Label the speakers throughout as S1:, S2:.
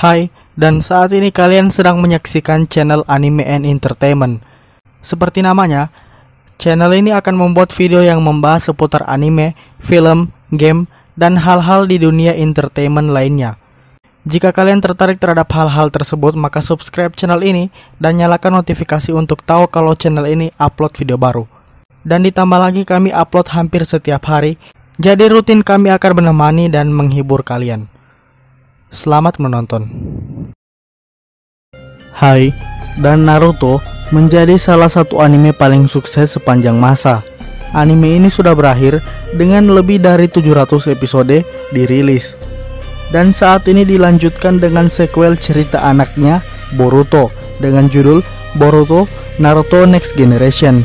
S1: Hai, dan saat ini kalian sedang menyaksikan channel Anime and Entertainment. Seperti namanya, channel ini akan membuat video yang membahas seputar anime, film, game, dan hal-hal di dunia entertainment lainnya. Jika kalian tertarik terhadap hal-hal tersebut, maka subscribe channel ini dan nyalakan notifikasi untuk tahu kalau channel ini upload video baru. Dan ditambah lagi kami upload hampir setiap hari, jadi rutin kami akan menemani dan menghibur kalian. Selamat menonton. Hai, dan Naruto menjadi salah satu anime paling sukses sepanjang masa. Anime ini sudah berakhir dengan lebih dari 700 episode dirilis. Dan saat ini dilanjutkan dengan sequel cerita anaknya, Boruto, dengan judul Boruto Naruto Next Generation.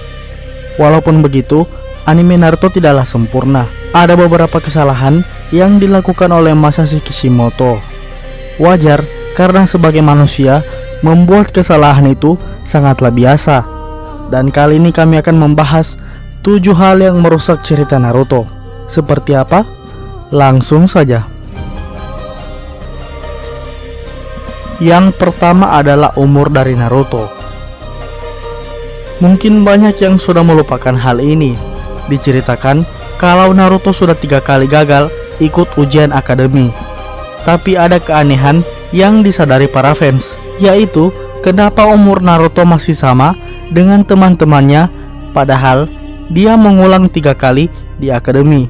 S1: Walaupun begitu, anime Naruto tidaklah sempurna. Ada beberapa kesalahan yang dilakukan oleh Masashi Kishimoto. Wajar, karena sebagai manusia, membuat kesalahan itu sangatlah biasa. Dan kali ini kami akan membahas 7 hal yang merusak cerita Naruto. Seperti apa? Langsung saja. Yang pertama adalah umur dari Naruto. Mungkin banyak yang sudah melupakan hal ini. Diceritakan kalau Naruto sudah 3 kali gagal ikut ujian akademi. Tapi ada keanehan yang disadari para fans, yaitu kenapa umur Naruto masih sama dengan teman-temannya, padahal dia mengulang 3 kali di akademi.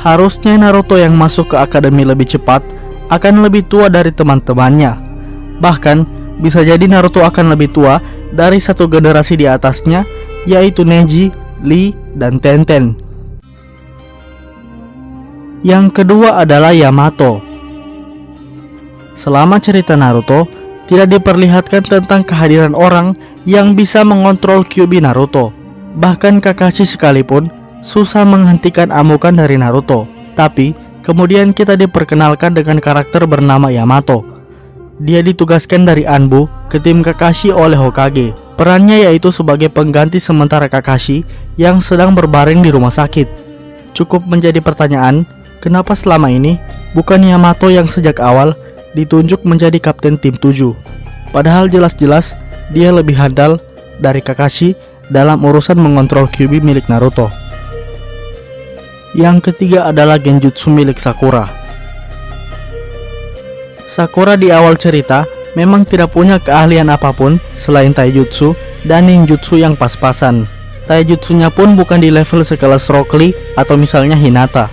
S1: Harusnya Naruto yang masuk ke akademi lebih cepat akan lebih tua dari teman-temannya. Bahkan bisa jadi Naruto akan lebih tua dari satu generasi di atasnya, yaitu Neji, Lee, dan Tenten. Yang kedua adalah Yamato. Selama cerita Naruto, tidak diperlihatkan tentang kehadiran orang yang bisa mengontrol Kyuubi Naruto. Bahkan Kakashi sekalipun susah menghentikan amukan dari Naruto. Tapi, kemudian kita diperkenalkan dengan karakter bernama Yamato. Dia ditugaskan dari Anbu ke tim Kakashi oleh Hokage. Perannya yaitu sebagai pengganti sementara Kakashi yang sedang berbaring di rumah sakit. Cukup menjadi pertanyaan, kenapa selama ini bukan Yamato yang sejak awal ditunjuk menjadi kapten tim 7, padahal jelas-jelas dia lebih handal dari Kakashi dalam urusan mengontrol Kyuubi milik Naruto. Yang ketiga adalah genjutsu milik Sakura. Sakura di awal cerita memang tidak punya keahlian apapun selain taijutsu dan ninjutsu yang pas-pasan. Taijutsunya pun bukan di level sekelas Rock Lee atau misalnya Hinata.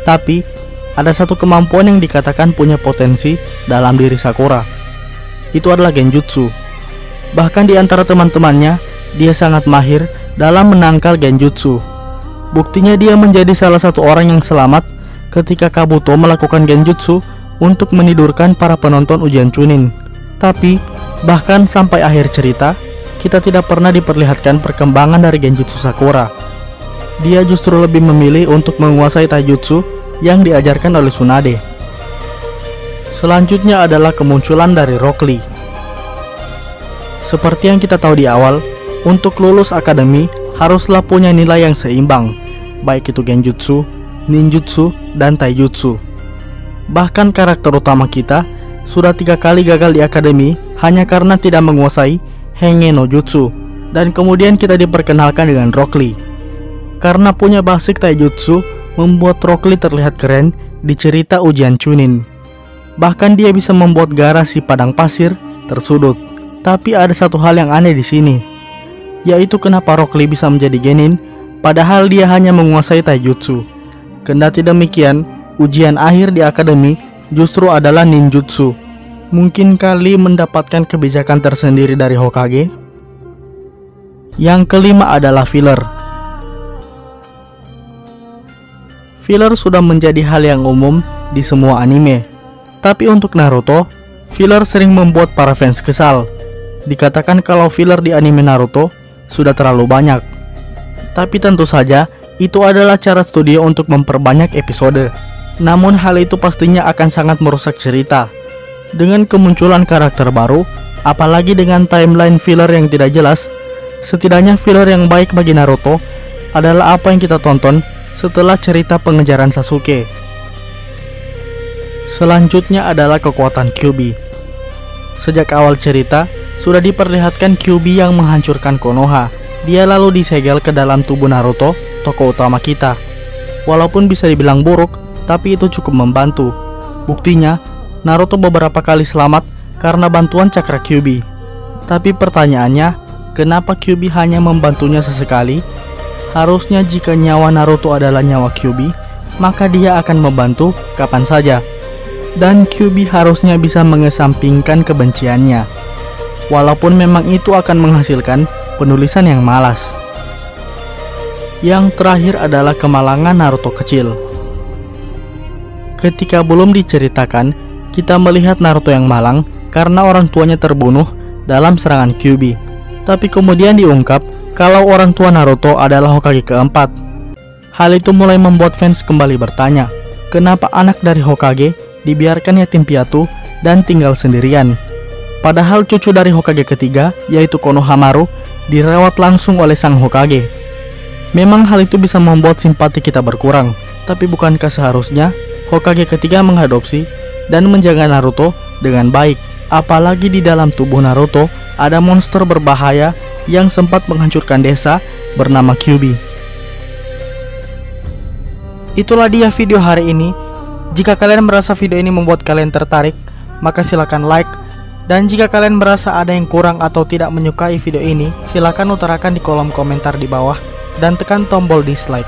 S1: Tapi ada satu kemampuan yang dikatakan punya potensi dalam diri Sakura. Itu adalah genjutsu. Bahkan di antara teman-temannya, dia sangat mahir dalam menangkal genjutsu. Buktinya dia menjadi salah satu orang yang selamat ketika Kabuto melakukan genjutsu untuk menidurkan para penonton ujian Chunin. Tapi, bahkan sampai akhir cerita, kita tidak pernah diperlihatkan perkembangan dari genjutsu Sakura. Dia justru lebih memilih untuk menguasai taijutsu yang diajarkan oleh Tsunade. Selanjutnya adalah kemunculan dari Rock Lee. Seperti yang kita tahu di awal, untuk lulus akademi haruslah punya nilai yang seimbang, baik itu genjutsu, ninjutsu, dan taijutsu. Bahkan karakter utama kita sudah 3 kali gagal di akademi hanya karena tidak menguasai Henge no Jutsu, dan kemudian kita diperkenalkan dengan Rock Lee. Karena punya basic taijutsu, membuat Rock Lee terlihat keren di cerita ujian Chunin. Bahkan dia bisa membuat garasi padang pasir tersudut. Tapi ada satu hal yang aneh di sini, yaitu kenapa Rock Lee bisa menjadi genin padahal dia hanya menguasai taijutsu. Kendati demikian, ujian akhir di akademi justru adalah ninjutsu. Mungkin kali mendapatkan kebijakan tersendiri dari Hokage. Yang kelima adalah filler. Filler sudah menjadi hal yang umum di semua anime. Tapi untuk Naruto, filler sering membuat para fans kesal. Dikatakan kalau filler di anime Naruto sudah terlalu banyak. Tapi tentu saja, itu adalah cara studio untuk memperbanyak episode. Namun hal itu pastinya akan sangat merusak cerita. Dengan kemunculan karakter baru, apalagi dengan timeline filler yang tidak jelas, setidaknya filler yang baik bagi Naruto adalah apa yang kita tonton setelah cerita pengejaran Sasuke. Selanjutnya adalah kekuatan Kyuubi. Sejak awal cerita, sudah diperlihatkan Kyuubi yang menghancurkan Konoha. Dia lalu disegel ke dalam tubuh Naruto, tokoh utama kita. Walaupun bisa dibilang buruk, tapi itu cukup membantu. Buktinya, Naruto beberapa kali selamat karena bantuan cakra Kyuubi. Tapi pertanyaannya, kenapa Kyuubi hanya membantunya sesekali? Harusnya jika nyawa Naruto adalah nyawa Kyuubi, maka dia akan membantu kapan saja. Dan Kyuubi harusnya bisa mengesampingkan kebenciannya. Walaupun memang itu akan menghasilkan penulisan yang malas. Yang terakhir adalah kemalangan Naruto kecil. Ketika belum diceritakan, kita melihat Naruto yang malang karena orang tuanya terbunuh dalam serangan Kyuubi. Tapi kemudian diungkap kalau orang tua Naruto adalah Hokage keempat. Hal itu mulai membuat fans kembali bertanya, kenapa anak dari Hokage dibiarkan yatim piatu dan tinggal sendirian? Padahal cucu dari Hokage ketiga, yaitu Konohamaru, dirawat langsung oleh sang Hokage. Memang hal itu bisa membuat simpati kita berkurang, tapi bukankah seharusnya Hokage ketiga mengadopsi dan menjaga Naruto dengan baik? Apalagi di dalam tubuh Naruto ada monster berbahaya yang sempat menghancurkan desa bernama Kyuubi. Itulah dia video hari ini. Jika kalian merasa video ini membuat kalian tertarik, maka silakan like. Dan jika kalian merasa ada yang kurang atau tidak menyukai video ini, silakan utarakan di kolom komentar di bawah dan tekan tombol dislike.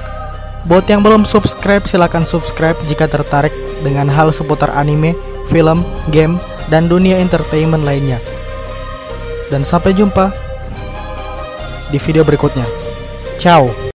S1: Buat yang belum subscribe, silakan subscribe jika tertarik dengan hal seputar anime, film, game, dan dunia entertainment lainnya. Dan sampai jumpa di video berikutnya. Ciao.